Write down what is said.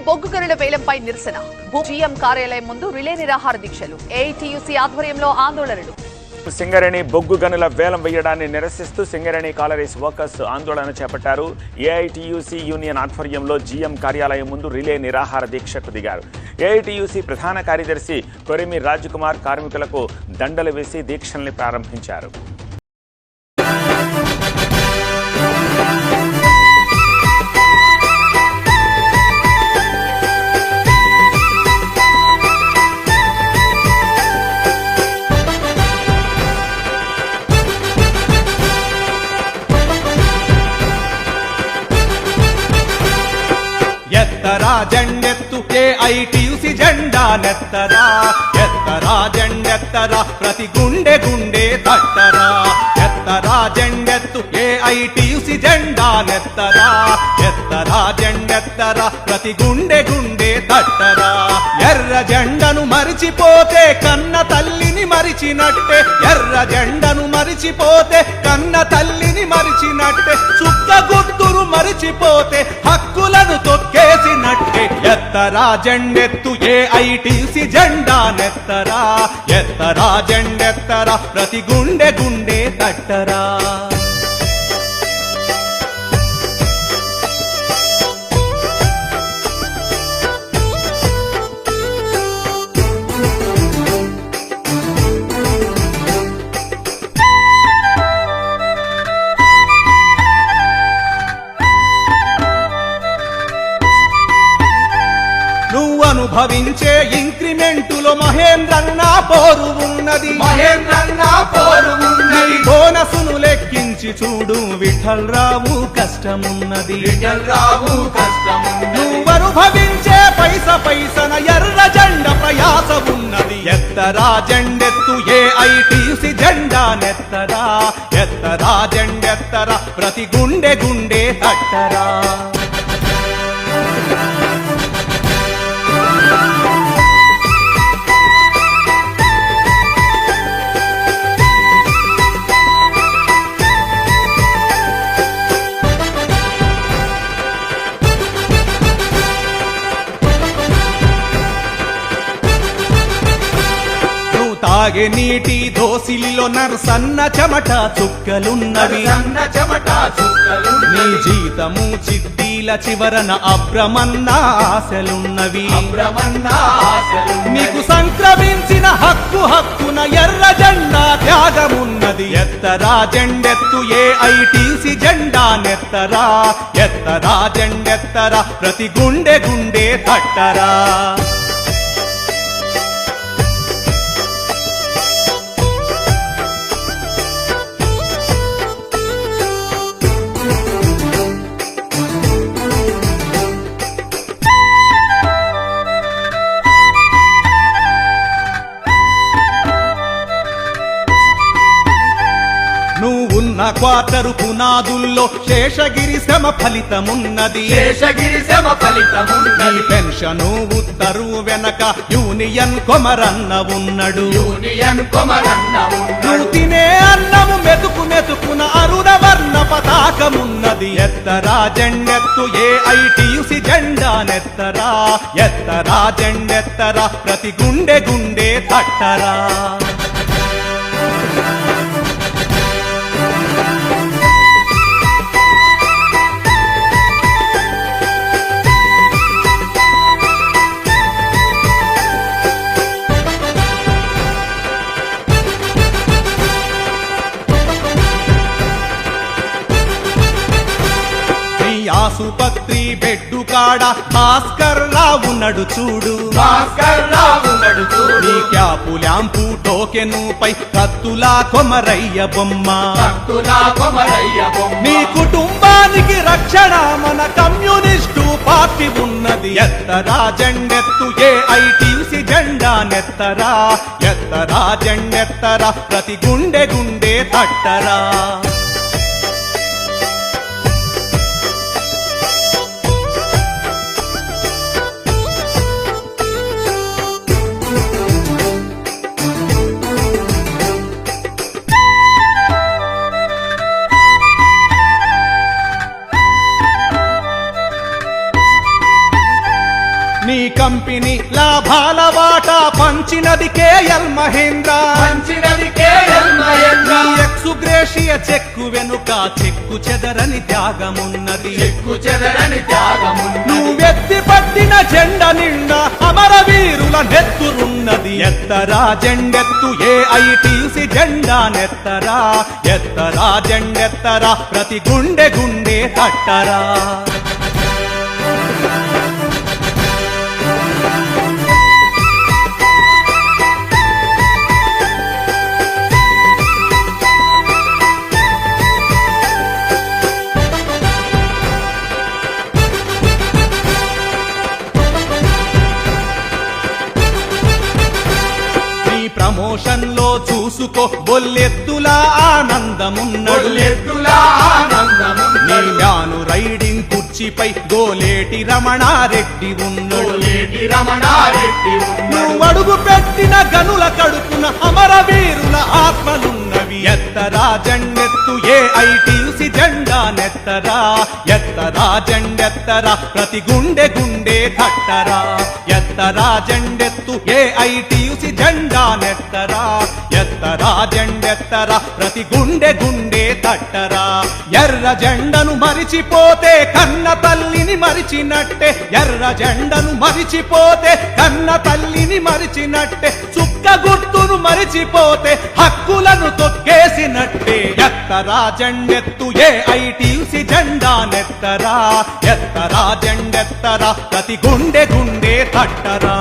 బొగ్గు గనుల వేలంపై నిరసన. జీఎం కార్యాలయం ముందు రిలే నిరాహార దీక్షలు. ఏఐటీయూసీ ఆధ్వర్యంలో ఆందోళనలు. సింగరేణి బొగ్గు గనుల వేలం వేయడాన్ని నిరసిస్తూ సింగరేణి కాలరీస్ వర్కర్స్ ఆందోళన చేపట్టారు. ఏఐటీయూసీ యూనియన్ ఆధ్వర్యంలో జీఎం కార్యాలయం ముందు రిలే నిరాహార దీక్షకు దిగారు. ఏఐటీయూసీ ప్రధాన కార్యదర్శి కొరిమి రాజ్కుమార్ కార్మికులకు దండలు వేసి దీక్షల్ని ప్రారంభించారు. ఎత్తరా జెండెత్తు ఏఐటీయూసీ జెండా నెత్తరా, ఎత్తరా జెండెత్తరా ప్రతి గుండె గుండె తట్టరా. ఎత్తరా జెండెత్తు ఏఐటీయూసీ జెండా నెత్తరా, ఎత్తరా జెండెత్తరా ప్రతి గుండె గుండె తట్టరా. ఎర్ర జెండను మరిచిపోతే కన్న తల్లిని మరిచినట్టే, ఎర్ర జెండను మరిచిపోతే కన్న తల్లిని మరిచినట్టే, చుక్క గుర్తును మరిచిపోతే హక్కులను తొక్కేసినట్టే. ఎత్తరా జెండెత్తు ఏఐటీయూసీ జెండా నెత్తరా, ఎత్తరా జెండెత్తరా ప్రతి గుండె గుండె తట్టరా. అనుభవించే ఇంక్రిమెంటులో మహేంద్రన్న పోరు ఉన్నది, మహేంద్రన్న పోరు ఉన్నది. బోనసును లెక్కించి చూడు విఠలరావు కష్టమున్నది, విఠలరావు కష్టమున్నది. నువ్వు అనుభవించే పైస పైసన ఎర్ర జెండ ప్రయాస ఉన్నది. ఎత్తరా జెండెత్తు ఏఐటీయూసీ జెండా నెత్తరా, ఎత్తరా జెండెత్తరా ప్రతి గుండె గుండె తట్టరా. తాగే నీటి దోసిలిలో నరసన్న చెమట చుక్కలున్నవి, నీ జీతము చిద్దీల చివరన అబ్రమన్న ఆశలున్నవి. నీకు సంక్రమించిన హక్కున ఎర్ర జెండా త్యాగమున్నది. ఎత్తరా జెండెత్తు ఏఐటీయూసీ జెండా నెత్తరా, ఎత్తరా జెండెత్తరా ప్రతి గుండె గుండె తట్టరా. క్వార్టరు పునాదుల్లో శేషగిరి శ్రమ ఫలితమున్నది, శేషగిరి శ్రమ ఫలితమున్నది. పెన్షను ఉత్తరు వెనక యూనియన్ కొమరన్న ఉన్నాడు, యూనియన్ కొమరన్న ఉన్నాడు. తినే అన్నము మెతుకు మెతుకున అరుణ వర్ణ పతాకమున్నది. ఎత్తరా జెండెత్తు ఏఐటీయూసీ జెండా నెత్తరా, ఎత్తరా జెండెత్తరా ప్రతి గుండె గుండె తట్టరా. ఆసుపత్రి బెడ్డు కాడ భాస్కర్ రావు నడు చూడు, భాస్కర్ రావు నడు చూడు. నీ క్యాపు ల్యాంపు టోకెను పై కత్తులా కొమరయ్య బొమ్మ, కత్తులా కొమరయ్య బొమ్మ. నీ కుటుంబానికి రక్షణ మన కమ్యూనిస్టు పార్టీ ఉన్నది. ఎత్తరా జెండెత్తు ఏఐటీయూసీ జెండా నెత్తరా, ఎత్తరా జెండెత్తరా ప్రతి గుండె గుండె తట్టరా. నీ కంపెనీ లాభాల వాటా పంచినది కేఎల్ మహేంద్ర నీ ఎక్సుగ్రేషియ చెక్కు వెనుక చెక్కు చెదరని త్యాగమున్నది నువ్వెత్తి పట్టిన జెండ నిండా అమరవీరుల నెత్తురున్నది ఎత్తరా జెండెత్తు ఏఐటియుసి జెండా నెత్తరా ఎత్తరా జెండెత్తరా ప్రతి గుండె గుండె తట్టరా ప్రమోషన్ లో చూసుకో బొల్లెత్తులా ఆనందమున్నడు నీలాను రైడింగ్ కుర్చీపై గోలేటి రమణారెడ్డి ఉన్నాడు నువ్వు అడుగు పెట్టిన గనుల కడుపున అమరవీరుల ఆత్మలున్నవి ఎత్తరా జెండెత్తు ఏఐటియుసి జెండా నెత్తరా ఎత్తరా జెండెత్తరా ప్రతి గుండె గుండె కట్టరా ఎత్తరా జెండెత్తు ఏఐటియుసి జెండా నెత్తరా ఎత్తరా జెండెత్తరా ప్రతి గుండె గుండె తట్టరా ఎర్ర జెండను మరిచిపోతే కన్న తల్లిని మరిచినట్టే ఎర్ర జెండను మరిచిపోతే కన్న తల్లిని మరిచినట్టే చుక్క గుర్తును మరిచిపోతే హక్కులను తొక్కేసినట్టే ఎత్తరా జెండెత్తు ఏఐటియుసి జెండా నెత్తరా ఎత్తరా జెండెత్తరా ప్రతి గుండె గుండె తట్టరా